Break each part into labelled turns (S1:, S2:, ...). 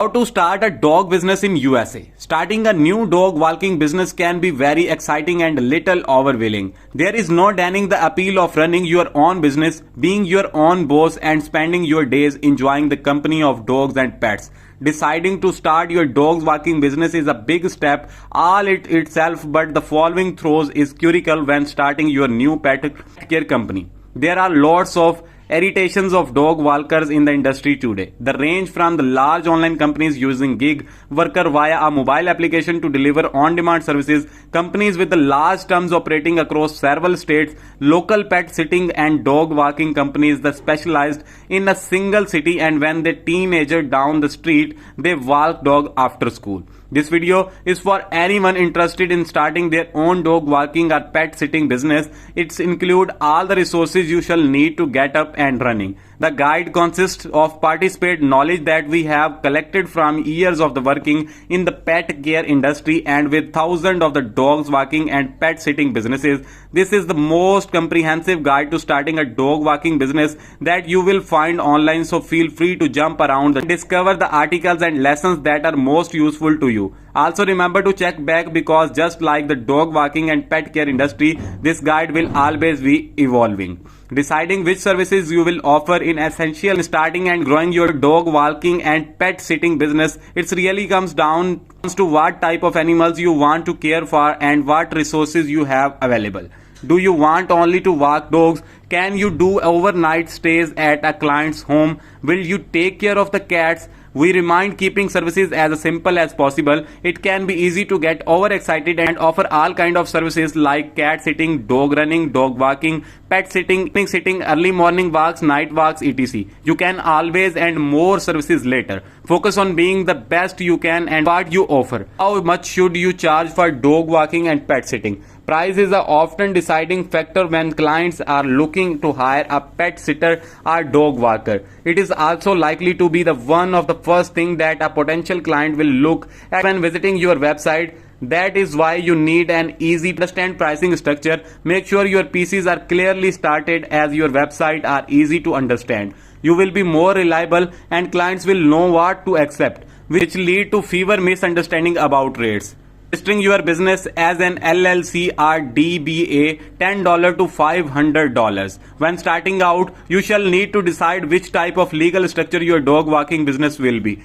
S1: How to start a dog business in USA. Starting a new dog walking business can be very exciting and a little overwhelming. There is no denying the appeal of running your own business, being your own boss and spending your days enjoying the company of dogs and pets. Deciding to start your dog walking business is a big step all itself, but the following throws is critical when starting your new pet care company. There are lots of irritations of dog walkers in the industry today. They range from the large online companies using gig worker via a mobile application to deliver on-demand services, companies with the large terms operating across several states, local pet sitting and dog walking companies that specialized in a single city, and when the teenager down the street, they walk dog after school. This video is for anyone interested in starting their own dog walking or pet sitting business. It includes all the resources you shall need to get up and running. The guide consists of participate knowledge that we have collected from years of the working in the pet care industry and with thousands of the dogs walking and pet sitting businesses. This is the most comprehensive guide to starting a dog walking business that you will find online, so feel free to jump around and discover the articles and lessons that are most useful to you. Also remember to check back, because just like the dog walking and pet care industry, this guide will always be evolving. Deciding which services you will offer in essential in starting and growing your dog walking and pet sitting business. It really comes down to what type of animals you want to care for and what resources you have available. Do you want only to walk dogs? Can you do overnight stays at a client's home? Will you take care of the cats? We remind keeping services as simple as possible. It can be easy to get overexcited and offer all kind of services like cat sitting, dog running, dog walking, pet sitting, early morning walks, night walks, etc. You can always add more services later. Focus on being the best you can and what you offer. How much should you charge for dog walking and pet sitting? Price is an often deciding factor when clients are looking to hire a pet sitter or dog walker. It is also likely to be the one of the first thing that a potential client will look at when visiting your website. That is why you need an easy to understand pricing structure. Make sure your PCs are clearly started as your website are easy to understand. You will be more reliable and clients will know what to accept, which lead to fewer misunderstanding about rates. Registering your business as an LLC or DBA $10 to $500. When starting out, you shall need to decide which type of legal structure your dog walking business will be.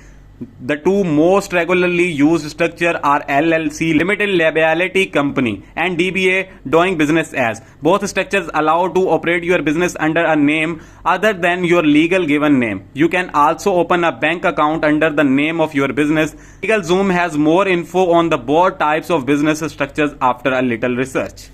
S1: The two most regularly used structure are LLC, limited liability company, and DBA, doing business as. Both structures allow to operate your business under a name other than your legal given name. You can also open a bank account under the name of your business. LegalZoom has more info on the both types of business structures after a little research.